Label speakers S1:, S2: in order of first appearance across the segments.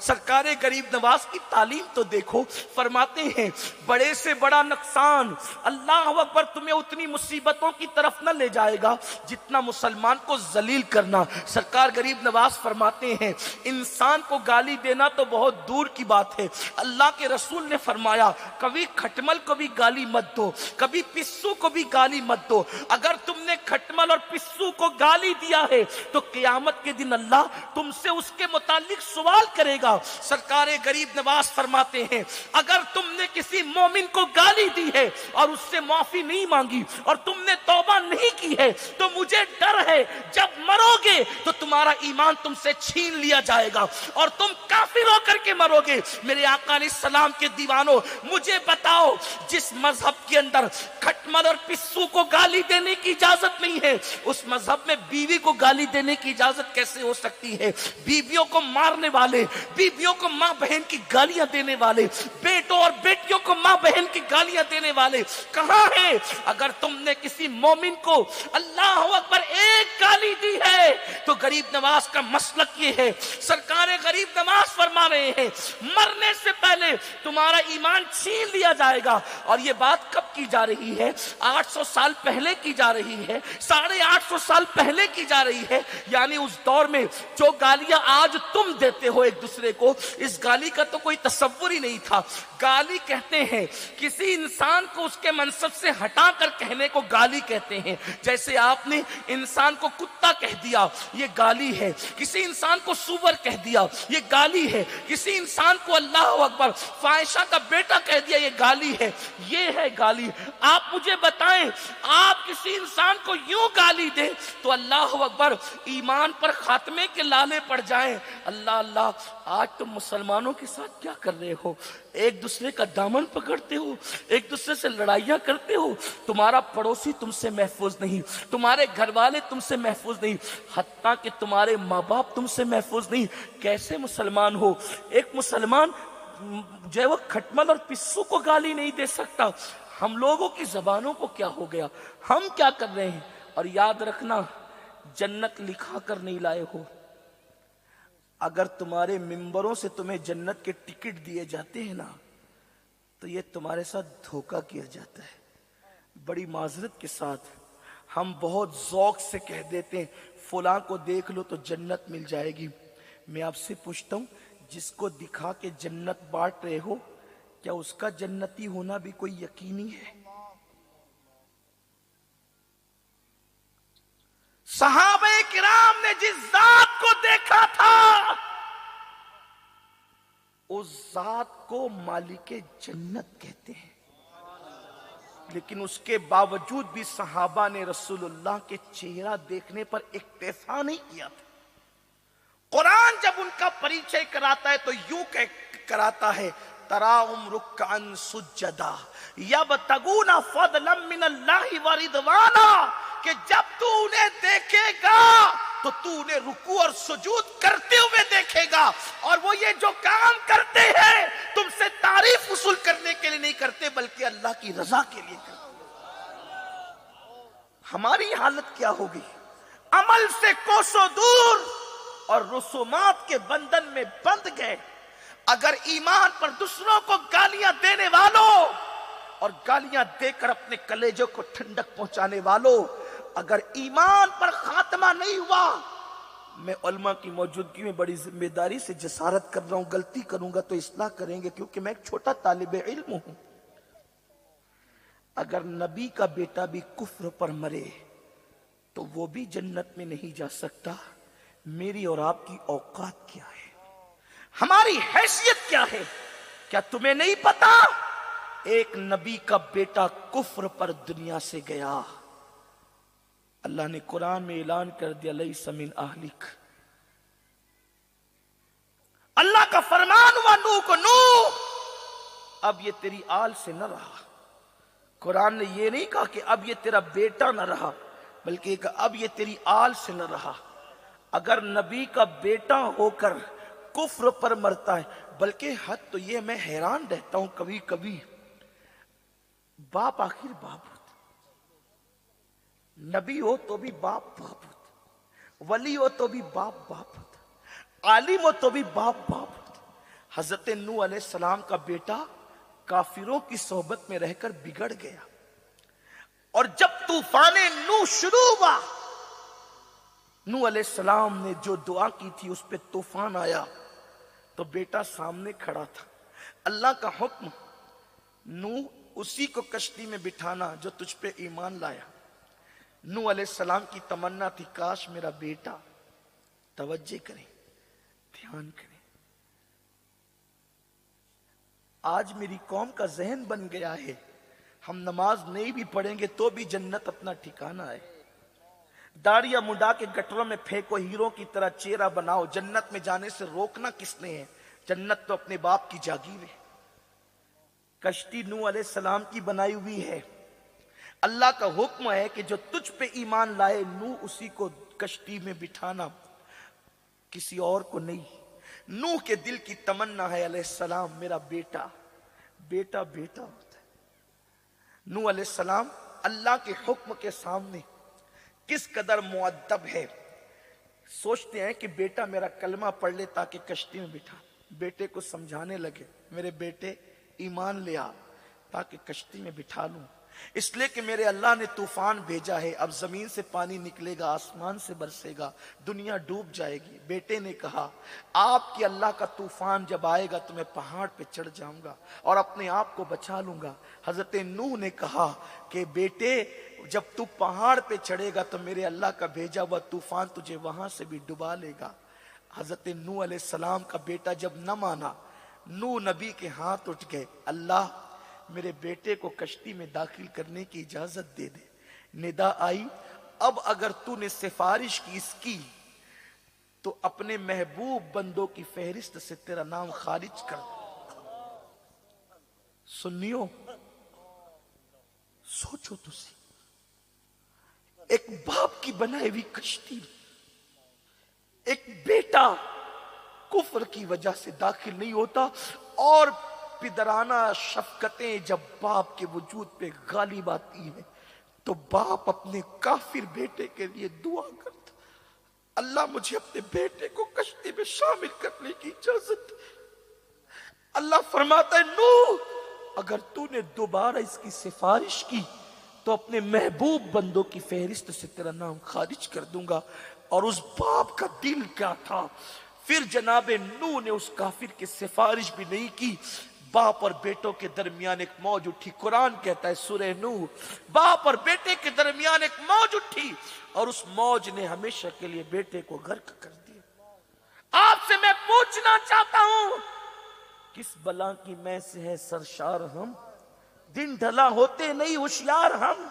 S1: सरकारे गरीब नवाज की तालीम तो देखो, फरमाते हैं बड़े से बड़ा नुकसान अल्लाह अकबर तुम्हें उतनी मुसीबतों की तरफ न ले जाएगा जितना मुसलमान को जलील करना। सरकार गरीब नवाज फरमाते हैं इंसान को गाली देना तो बहुत दूर की बात है, अल्लाह के रसूल ने फरमाया कभी खटमल को भी गाली मत दो, कभी पिस्सू को भी गाली मत दो। अगर तुमने खटमल और पिस्सू को गाली दिया है तो क़यामत के दिन अल्लाह तुमसे उसके मुतालिक सवाल करेगा। सरकारे गरीब नवाज फरमाते हैं अगर तुमने किसी मोमिन को गाली दी है और उससे माफी नहीं मांगी और तुमने तौबा नहीं की है तो मुझे डर है जब मरोगे तो तुम्हारा ईमान तुमसे छीन लिया जाएगा और तुम काफिर होकर के मरोगे। मेरे आका ने सलाम के दीवानों, मुझे बताओ जिस मजहब के अंदर खटमल और पिस्सू को गाली देने की इजाजत नहीं है उस मजहब में बीवी को गाली देने की इजाजत कैसे हो सकती है? बीवियों को मारने वाले, बीवियों को मां बहन की गालियां देने वाले, बेटों और बेटियों को मां बहन की गालियां देने वाले कहां हैं? अगर तुमने किसी मोमिन को अल्लाह अकबर एक गाली दी है तो गरीब नवाज का मसलक ये है, सरकारें गरीब नवाज फरमा रहे हैं मरने से पहले तुम्हारा ईमान छीन लिया जाएगा। और ये बात कब की जा रही है? 800 साल पहले की जा रही है, 850 साल पहले की जा रही है। यानी उस दौर में जो गालियां आज तुम देते हो एक दूसरे को, इस गाली का तो कोई तसव्वुर ही नहीं था। गाली कहते हैं किसी इंसान को उसके मनसब से हटाकर कहने को गाली कहते हैं। जैसे आपने इंसान को कुत्ता कह दिया ये गाली है, किसी इंसान को सुअर कह दिया ये गाली है, किसी इंसान को अल्लाह अकबर फाहिशा का बेटा कह दिया ये गाली है, ये है गाली। आप मुझे बताएं आप किसी इंसान को यूं गाली दें तो अल्लाह अकबर ईमान पर खात्मे के लाले पड़ जाएं। अल्लाह अल्लाह, आज तुम मुसलमानों के साथ क्या कर रहे हो? एक दूसरे का दामन पकड़ते हो, एक दूसरे से लड़ाइयां करते हो। तुम्हारा पड़ोसी तुमसे महफूज नहीं, तुम्हारे घर वाले तुमसे महफूज नहीं, हत्ता कि तुम्हारे माँ बाप तुमसे महफूज नहीं। कैसे मुसलमान हो? एक मुसलमान जो है वो खटमल और पिस्सू को गाली नहीं दे सकता। हम लोगों की जबानों को क्या हो गया? हम क्या कर रहे हैं? और याद रखना जन्नत लिखा कर नहीं लाए हो। अगर तुम्हारे मिंबरों से तुम्हें जन्नत के टिकट दिए जाते हैं ना तो ये तुम्हारे साथ धोखा किया जाता है। बड़ी माजरत के साथ हम बहुत ज़ौक से कह देते हैं फलां को देख लो तो जन्नत मिल जाएगी। मैं आपसे पूछता हूं जिसको दिखा के जन्नत बांट रहे हो क्या उसका जन्नती होना भी कोई यकीनी है? सहाबे किराम ने जिस जात को देखा था उस जात को मालिके जन्नत कहते हैं, लेकिन उसके बावजूद भी सहाबा ने रसूलुल्लाह के चेहरा देखने पर इक्तिफा नहीं किया था। कुरान जब उनका परिचय कराता है तो यूं कराता है तराहुम रुक्कान सुज्जदा यबतगूना फदलन मिनल्लाहि व रिदवाना, कि जब तू उन्हें देखेगा तो तू उन्हें रुकू और सुजूद करते हुए देखेगा। और वो ये जो काम करते हैं तुमसे तारीफ वसूल करने के लिए नहीं करते बल्कि अल्लाह की रजा के लिए करते। हमारी हालत क्या होगी? अमल से कोसों दूर और रसूमात के बंधन में बंध गए। अगर ईमान पर दूसरों को गालियां देने वालों और गालियां देकर अपने कलेजों को ठंडक पहुंचाने वालों, अगर ईमान पर खात्मा नहीं हुआ, मैं उलमा की मौजूदगी में बड़ी जिम्मेदारी से जसारत कर रहा हूं, गलती करूंगा तो इस्लाह करेंगे क्योंकि मैं एक छोटा तालिब इल्म हूं। अगर नबी का बेटा भी कुफ्र पर मरे तो वो भी जन्नत में नहीं जा सकता। मेरी और आपकी औकात क्या है? हमारी हैसियत क्या है? क्या तुम्हें नहीं पता एक नबी का बेटा कुफ्र पर दुनिया से गया? अल्लाह ने कुरान में ऐलान कर दिया लैसा मिन अहलिक। अल्लाह का फरमान हुआ नूह को, नूह अब ये तेरी आल से न रहा। कुरान ने ये नहीं कहा कि अब ये तेरा बेटा न रहा, बल्कि अब ये तेरी आल से न रहा। अगर नबी का बेटा होकर कुफ्र पर मरता है, बल्कि हद तो ये मैं हैरान रहता हूं कभी कभी, बाप आखिर बाप होता, नबी हो तो भी बाप बाप होता, वली हो तो भी बाप बाप होता, आलिम हो तो भी बाप बाप होता। حضرت نوح علیہ السلام کا بیٹا کافروں کی صحبت میں رہ کر بگڑ گیا، اور جب طوفان نوح شروع ہوا، نوح علیہ السلام نے جو دعا کی تھی اس پہ طوفان آیا تو بیٹا سامنے کھڑا تھا۔ اللہ کا حکم، نوح اسی کو کشتی میں بٹھانا جو تجھ پہ ایمان لایا۔ نوح علیہ السلام کی تمنا تھی کاش میرا بیٹا، توجہ کریں، دھیان کریں، آج میری قوم کا ذہن بن گیا ہے ہم نماز نہیں بھی پڑھیں گے تو بھی جنت اپنا ٹھکانہ ہے۔ داڑیاں منڈا کے گٹروں میں پھینکو، ہیروں کی طرح چہرہ بناؤ، جنت میں جانے سے روکنا کس نے ہے؟ جنت تو اپنے باپ کی جاگیر ہے۔ کشتی نوح علیہ السلام کی بنائی ہوئی ہے، اللہ کا حکم ہے کہ جو تجھ پہ ایمان لائے نوح اسی کو کشتی میں بٹھانا، کسی اور کو نہیں۔ نوح کے دل کی تمنا ہے علیہ السلام میرا بیٹا، بیٹا بیٹا ہوتا ہے۔ نوح علیہ السلام اللہ کے حکم کے سامنے کس قدر مؤدب ہے، سوچتے ہیں کہ بیٹا میرا کلمہ پڑھ لے تاکہ کشتی میں بٹھا، بیٹے کو سمجھانے لگے میرے بیٹے ایمان لے آ تاکہ کشتی میں بٹھا لوں، اس لیے کہ میرے اللہ نے طوفان بھیجا ہے، اب زمین سے پانی نکلے گا، آسمان سے برسے گا، دنیا ڈوب جائے گی۔ بیٹے نے کہا آپ کی اللہ کا طوفان جب آئے گا تو میں پہاڑ پہ چڑھ جاؤں گا اور اپنے آپ کو بچا لوں گا۔ حضرت نوح نے کہا کہ بیٹے جب تو پہاڑ پہ چڑھے گا تو میرے اللہ کا بھیجا ہوا طوفان تجھے وہاں سے بھی ڈبا لے گا۔ حضرت نوح علیہ السلام کا بیٹا جب نہ مانا، نوح نبی کے ہاتھ اٹھ گئے، اللہ میرے بیٹے کو کشتی میں داخل کرنے کی اجازت دے دے۔ ندا آئی اب اگر تو نے سفارش کی اس کی تو اپنے محبوب بندوں کی فہرست سے تیرا نام خارج کر دے۔ سنیو سوچو تسی، ایک باپ کی بنائی ہوئی کشتی، ایک بیٹا کفر کی وجہ سے داخل نہیں ہوتا، اور پدرانہ شفقتیں جب باپ کے وجود پہ غالب آتی ہیں تو باپ اپنے کافر بیٹے کے لیے دعا کرتا، اللہ مجھے اپنے بیٹے کو کشتی میں شامل کرنے کی اجازت دے۔ اللہ فرماتا ہے نوح اگر تو نے دوبارہ اس کی سفارش کی تو اپنے محبوب بندوں کی فہرست سے تیرا نام خارج کر دوں گا۔ اور اس باپ کا دل کیا تھا، پھر جناب نوح نے اس کافر کی سفارش بھی نہیں کی، باپ اور بیٹوں کے درمیان ایک موج اٹھی۔ قرآن کہتا ہے سورہ نوح، باپ اور بیٹے کے درمیان ایک موج اٹھی اور اس موج نے ہمیشہ کے لیے بیٹے کو غرق کر دیا۔ آپ سے میں پوچھنا چاہتا ہوں کس بلا کی میں سے ہے سرشار ہم، دن ڈھلا ہوتے نہیں ہوشیار ہم۔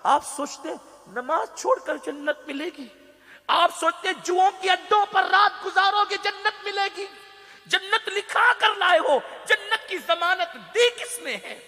S1: آپ سوچتے نماز چھوڑ کر جنت ملے گی، آپ سوچتے جوؤں کی اڈوں پر رات گزارو گے جنت ملے گی، جنت لکھا کر لائے ہو، جنت کی ضمانت دی کس نے ہے؟